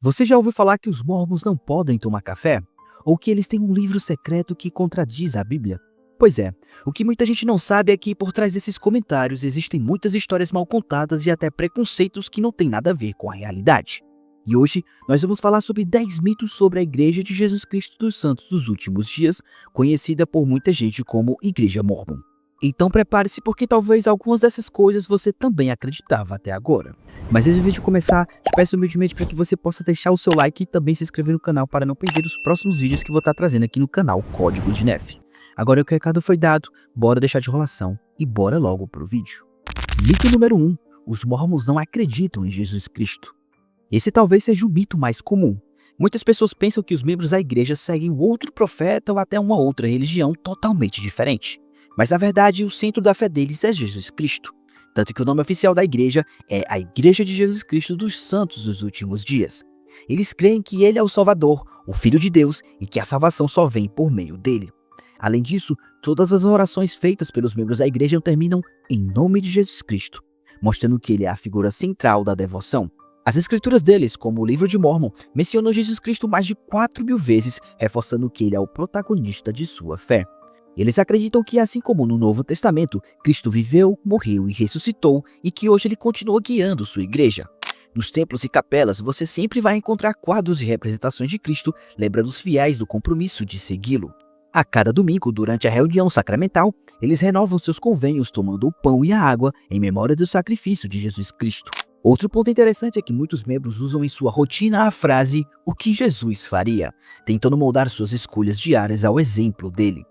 Você já ouviu falar que os mormons não podem tomar café? Ou que eles têm um livro secreto que contradiz a Bíblia? Pois é, o que muita gente não sabe é que por trás desses comentários existem muitas histórias mal contadas e até preconceitos que não têm nada a ver com a realidade. E hoje nós vamos falar sobre 10 mitos sobre a Igreja de Jesus Cristo dos Santos dos Últimos Dias, conhecida por muita gente como Igreja Mormon. Então prepare-se porque talvez algumas dessas coisas você também acreditava até agora. Mas antes do vídeo começar, te peço humildemente para que você possa deixar o seu like e também se inscrever no canal para não perder os próximos vídeos que vou estar trazendo aqui no canal Códigos de Nef. Agora que o recado foi dado, bora deixar de enrolação e bora logo pro vídeo. Mito número 1. Os mormons não acreditam em Jesus Cristo. Esse talvez seja o mito mais comum. Muitas pessoas pensam que os membros da igreja seguem outro profeta ou até uma outra religião totalmente diferente. Mas na verdade o centro da fé deles é Jesus Cristo. Tanto que o nome oficial da igreja é a Igreja de Jesus Cristo dos Santos dos Últimos Dias. Eles creem que ele é o Salvador, o Filho de Deus e que a salvação só vem por meio dele. Além disso, todas as orações feitas pelos membros da igreja terminam em nome de Jesus Cristo, mostrando que ele é a figura central da devoção. As escrituras deles, como o livro de Mórmon, mencionam Jesus Cristo mais de 4.000 vezes, reforçando que ele é o protagonista de sua fé. Eles acreditam que, assim como no Novo Testamento, Cristo viveu, morreu e ressuscitou e que hoje ele continua guiando sua igreja. Nos templos e capelas, você sempre vai encontrar quadros e representações de Cristo, lembrando os fiéis do compromisso de segui-lo. A cada domingo, durante a reunião sacramental, eles renovam seus convênios tomando o pão e a água em memória do sacrifício de Jesus Cristo. Outro ponto interessante é que muitos membros usam em sua rotina a frase "o que Jesus faria", tentando moldar suas escolhas diárias ao exemplo dele.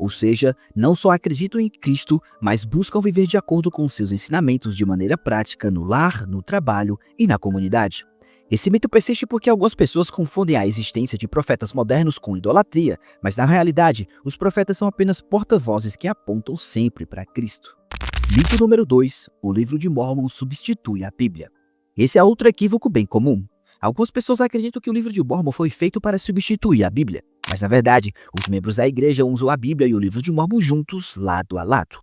Ou seja, não só acreditam em Cristo, mas buscam viver de acordo com seus ensinamentos de maneira prática no lar, no trabalho e na comunidade. Esse mito persiste porque algumas pessoas confundem a existência de profetas modernos com idolatria, mas na realidade, os profetas são apenas porta-vozes que apontam sempre para Cristo. Mito número 2. O livro de Mórmon substitui a Bíblia. Esse é outro equívoco bem comum. Algumas pessoas acreditam que o livro de Mórmon foi feito para substituir a Bíblia. Mas na verdade, os membros da igreja usam a Bíblia e o livro de Mórmon juntos, lado a lado.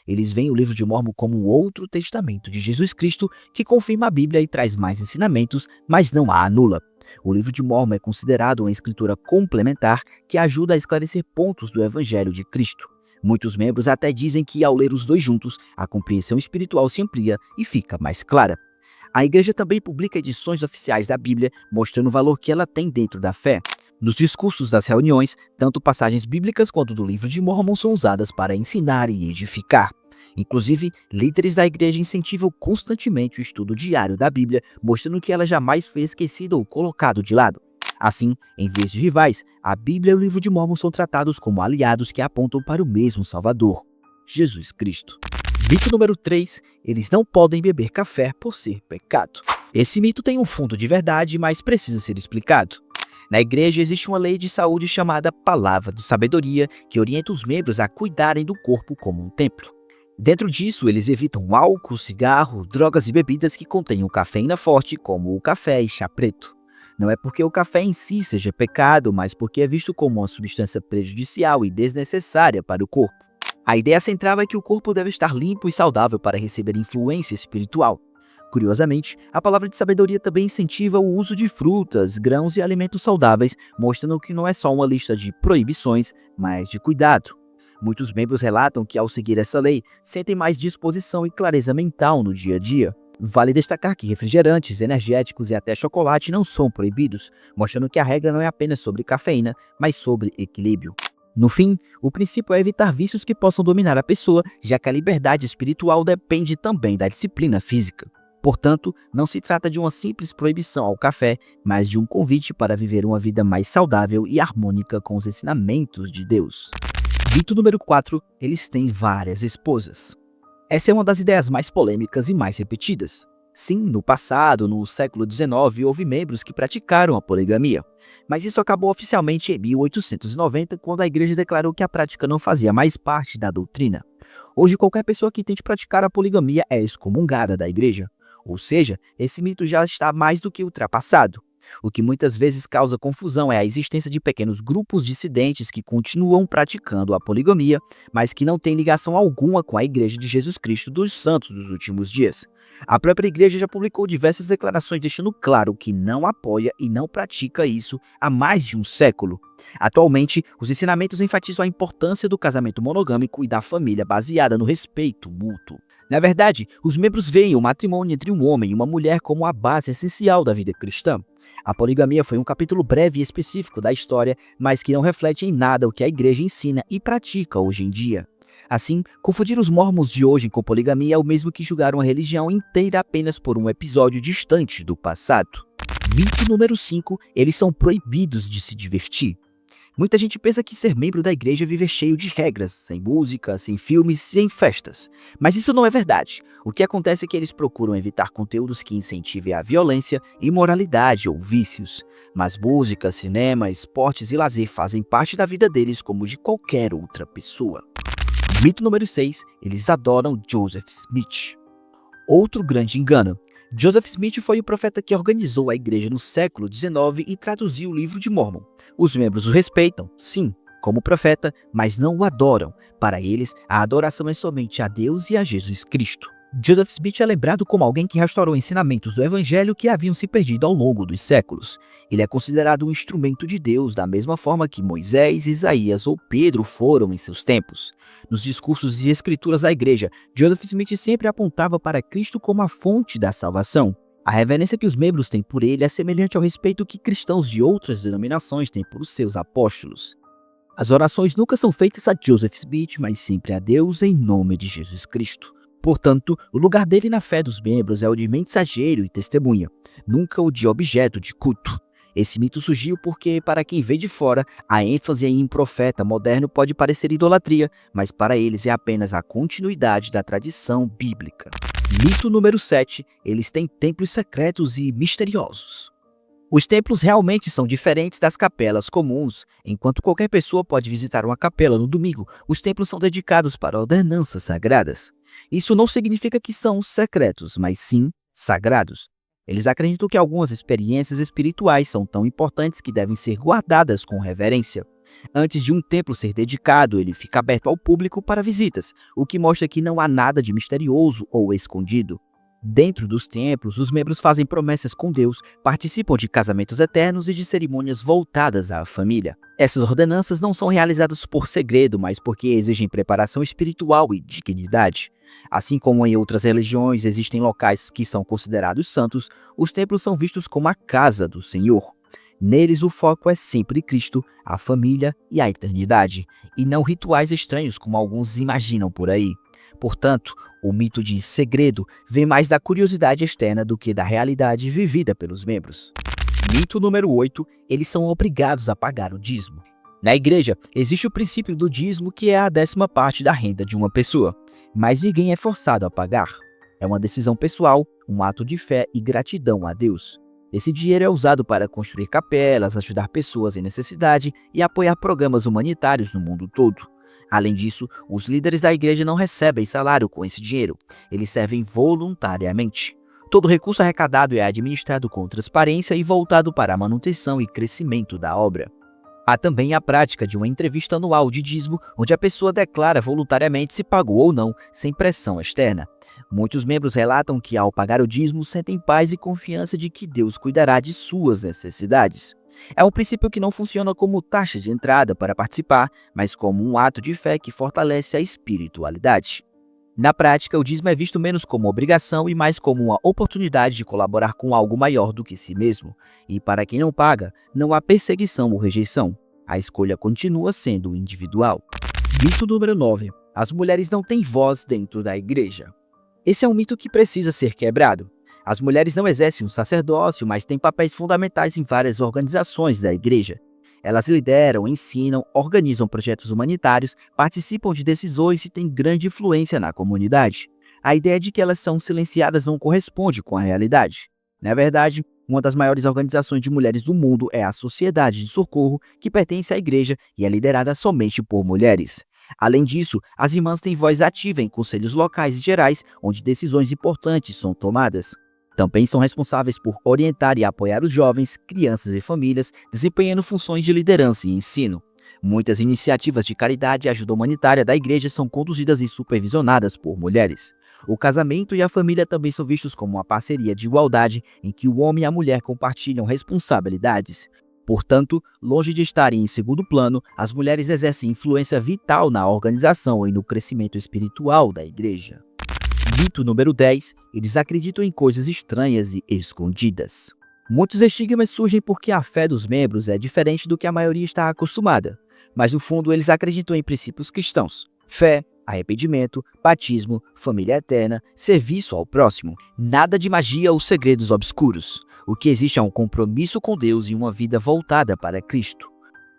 Eles veem o livro de Mórmon como um outro testamento de Jesus Cristo que confirma a Bíblia e traz mais ensinamentos, mas não a anula. O livro de Mórmon é considerado uma escritura complementar que ajuda a esclarecer pontos do Evangelho de Cristo. Muitos membros até dizem que ao ler os dois juntos, a compreensão espiritual se amplia e fica mais clara. A igreja também publica edições oficiais da Bíblia, mostrando o valor que ela tem dentro da fé. Nos discursos das reuniões, tanto passagens bíblicas quanto do livro de Mórmon são usadas para ensinar e edificar. Inclusive, líderes da igreja incentivam constantemente o estudo diário da Bíblia, mostrando que ela jamais foi esquecida ou colocada de lado. Assim, em vez de rivais, a Bíblia e o livro de Mórmon são tratados como aliados que apontam para o mesmo Salvador, Jesus Cristo. Mito número 3. Eles não podem beber café por ser pecado. Esse mito tem um fundo de verdade, mas precisa ser explicado. Na igreja existe uma lei de saúde chamada Palavra de Sabedoria, que orienta os membros a cuidarem do corpo como um templo. Dentro disso, eles evitam álcool, cigarro, drogas e bebidas que contenham cafeína forte, como o café e chá preto. Não é porque o café em si seja pecado, mas porque é visto como uma substância prejudicial e desnecessária para o corpo. A ideia central é que o corpo deve estar limpo e saudável para receber influência espiritual. Curiosamente, a palavra de sabedoria também incentiva o uso de frutas, grãos e alimentos saudáveis, mostrando que não é só uma lista de proibições, mas de cuidado. Muitos membros relatam que ao seguir essa lei, sentem mais disposição e clareza mental no dia a dia. Vale destacar que refrigerantes, energéticos e até chocolate não são proibidos, mostrando que a regra não é apenas sobre cafeína, mas sobre equilíbrio. No fim, o princípio é evitar vícios que possam dominar a pessoa, já que a liberdade espiritual depende também da disciplina física. Portanto, não se trata de uma simples proibição ao café, mas de um convite para viver uma vida mais saudável e harmônica com os ensinamentos de Deus. Mito número 4. Eles têm várias esposas. Essa é uma das ideias mais polêmicas e mais repetidas. Sim, no passado, no século XIX, houve membros que praticaram a poligamia. Mas isso acabou oficialmente em 1890, quando a igreja declarou que a prática não fazia mais parte da doutrina. Hoje, qualquer pessoa que tente praticar a poligamia é excomungada da igreja. Ou seja, esse mito já está mais do que ultrapassado. O que muitas vezes causa confusão é a existência de pequenos grupos dissidentes que continuam praticando a poligamia, mas que não têm ligação alguma com a Igreja de Jesus Cristo dos Santos dos Últimos Dias. A própria igreja já publicou diversas declarações deixando claro que não apoia e não pratica isso há mais de um século. Atualmente, os ensinamentos enfatizam a importância do casamento monogâmico e da família baseada no respeito mútuo. Na verdade, os membros veem o matrimônio entre um homem e uma mulher como a base essencial da vida cristã. A poligamia foi um capítulo breve e específico da história, mas que não reflete em nada o que a igreja ensina e pratica hoje em dia. Assim, confundir os mormons de hoje com poligamia é o mesmo que julgar uma religião inteira apenas por um episódio distante do passado. Mito número 5. Eles são proibidos de se divertir. Muita gente pensa que ser membro da igreja é viver cheio de regras, sem música, sem filmes, sem festas. Mas isso não é verdade. O que acontece é que eles procuram evitar conteúdos que incentivem a violência, imoralidade ou vícios. Mas música, cinema, esportes e lazer fazem parte da vida deles como de qualquer outra pessoa. Mito número 6. Eles adoram Joseph Smith. Outro grande engano. Joseph Smith foi o profeta que organizou a igreja no século XIX e traduziu o livro de Mórmon. Os membros o respeitam, sim, como profeta, mas não o adoram. Para eles, a adoração é somente a Deus e a Jesus Cristo. Joseph Smith é lembrado como alguém que restaurou ensinamentos do evangelho que haviam se perdido ao longo dos séculos. Ele é considerado um instrumento de Deus da mesma forma que Moisés, Isaías ou Pedro foram em seus tempos. Nos discursos e escrituras da igreja, Joseph Smith sempre apontava para Cristo como a fonte da salvação. A reverência que os membros têm por ele é semelhante ao respeito que cristãos de outras denominações têm por seus apóstolos. As orações nunca são feitas a Joseph Smith, mas sempre a Deus em nome de Jesus Cristo. Portanto, o lugar dele na fé dos membros é o de mensageiro e testemunha, nunca o de objeto de culto. Esse mito surgiu porque, para quem vê de fora, a ênfase em um profeta moderno pode parecer idolatria, mas para eles é apenas a continuidade da tradição bíblica. Mito número 7. Eles têm templos secretos e misteriosos. Os templos realmente são diferentes das capelas comuns. Enquanto qualquer pessoa pode visitar uma capela no domingo, os templos são dedicados para ordenanças sagradas. Isso não significa que são secretos, mas sim sagrados. Eles acreditam que algumas experiências espirituais são tão importantes que devem ser guardadas com reverência. Antes de um templo ser dedicado, ele fica aberto ao público para visitas, o que mostra que não há nada de misterioso ou escondido. Dentro dos templos, os membros fazem promessas com Deus, participam de casamentos eternos e de cerimônias voltadas à família. Essas ordenanças não são realizadas por segredo, mas porque exigem preparação espiritual e dignidade. Assim como em outras religiões existem locais que são considerados santos, os templos são vistos como a casa do Senhor. Neles o foco é sempre Cristo, a família e a eternidade, e não rituais estranhos como alguns imaginam por aí. Portanto, o mito de segredo vem mais da curiosidade externa do que da realidade vivida pelos membros. Mito número 8. Eles são obrigados a pagar o dízimo. Na igreja, existe o princípio do dízimo, que é a 10ª parte da renda de uma pessoa, mas ninguém é forçado a pagar. É uma decisão pessoal, um ato de fé e gratidão a Deus. Esse dinheiro é usado para construir capelas, ajudar pessoas em necessidade e apoiar programas humanitários no mundo todo. Além disso, os líderes da igreja não recebem salário com esse dinheiro, eles servem voluntariamente. Todo recurso arrecadado é administrado com transparência e voltado para a manutenção e crescimento da obra. Há também a prática de uma entrevista anual de dízimo, onde a pessoa declara voluntariamente se pagou ou não, sem pressão externa. Muitos membros relatam que, ao pagar o dízimo, sentem paz e confiança de que Deus cuidará de suas necessidades. É um princípio que não funciona como taxa de entrada para participar, mas como um ato de fé que fortalece a espiritualidade. Na prática, o dízimo é visto menos como obrigação e mais como uma oportunidade de colaborar com algo maior do que si mesmo. E para quem não paga, não há perseguição ou rejeição. A escolha continua sendo individual. Mito número 9. As mulheres não têm voz dentro da igreja. Esse é um mito que precisa ser quebrado. As mulheres não exercem um sacerdócio, mas têm papéis fundamentais em várias organizações da igreja. Elas lideram, ensinam, organizam projetos humanitários, participam de decisões e têm grande influência na comunidade. A ideia de que elas são silenciadas não corresponde com a realidade. Na verdade, uma das maiores organizações de mulheres do mundo é a Sociedade de Socorro, que pertence à igreja e é liderada somente por mulheres. Além disso, as irmãs têm voz ativa em conselhos locais e gerais, onde decisões importantes são tomadas. Também são responsáveis por orientar e apoiar os jovens, crianças e famílias, desempenhando funções de liderança e ensino. Muitas iniciativas de caridade e ajuda humanitária da igreja são conduzidas e supervisionadas por mulheres. O casamento e a família também são vistos como uma parceria de igualdade em que o homem e a mulher compartilham responsabilidades. Portanto, longe de estarem em segundo plano, as mulheres exercem influência vital na organização e no crescimento espiritual da igreja. Mito número 10. Eles acreditam em coisas estranhas e escondidas. Muitos estigmas surgem porque a fé dos membros é diferente do que a maioria está acostumada, mas no fundo eles acreditam em princípios cristãos: fé, arrependimento, batismo, família eterna, serviço ao próximo. Nada de magia ou segredos obscuros. O que existe é um compromisso com Deus e uma vida voltada para Cristo.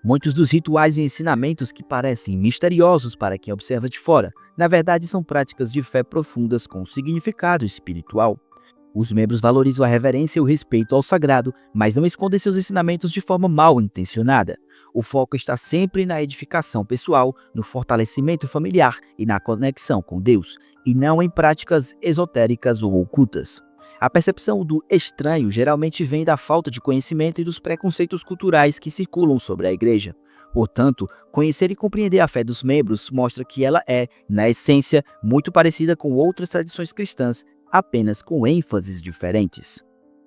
Muitos dos rituais e ensinamentos que parecem misteriosos para quem observa de fora, na verdade são práticas de fé profundas com significado espiritual. Os membros valorizam a reverência e o respeito ao sagrado, mas não escondem seus ensinamentos de forma mal intencionada. O foco está sempre na edificação pessoal, no fortalecimento familiar e na conexão com Deus, e não em práticas esotéricas ou ocultas. A percepção do estranho geralmente vem da falta de conhecimento e dos preconceitos culturais que circulam sobre a igreja. Portanto, conhecer e compreender a fé dos membros mostra que ela é, na essência, muito parecida com outras tradições cristãs, apenas com ênfases diferentes.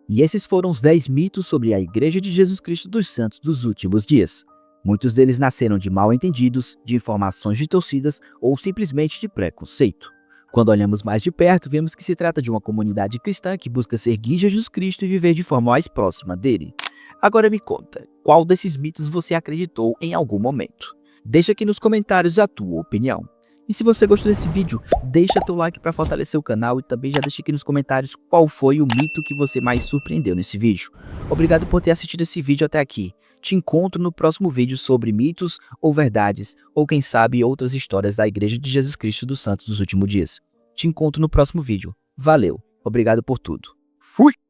E esses foram os 10 mitos sobre a Igreja de Jesus Cristo dos Santos dos Últimos Dias. Muitos deles nasceram de mal-entendidos, de informações distorcidas ou simplesmente de preconceito. Quando olhamos mais de perto, vemos que se trata de uma comunidade cristã que busca seguir Jesus Cristo e viver de forma mais próxima dele. Agora me conta, qual desses mitos você acreditou em algum momento? Deixa aqui nos comentários a tua opinião. E se você gostou desse vídeo, deixa teu like para fortalecer o canal e também já deixa aqui nos comentários qual foi o mito que você mais surpreendeu nesse vídeo. Obrigado por ter assistido esse vídeo até aqui. Te encontro no próximo vídeo sobre mitos ou verdades, ou quem sabe outras histórias da Igreja de Jesus Cristo dos Santos dos Últimos Dias. Te encontro no próximo vídeo. Valeu, obrigado por tudo. Fui!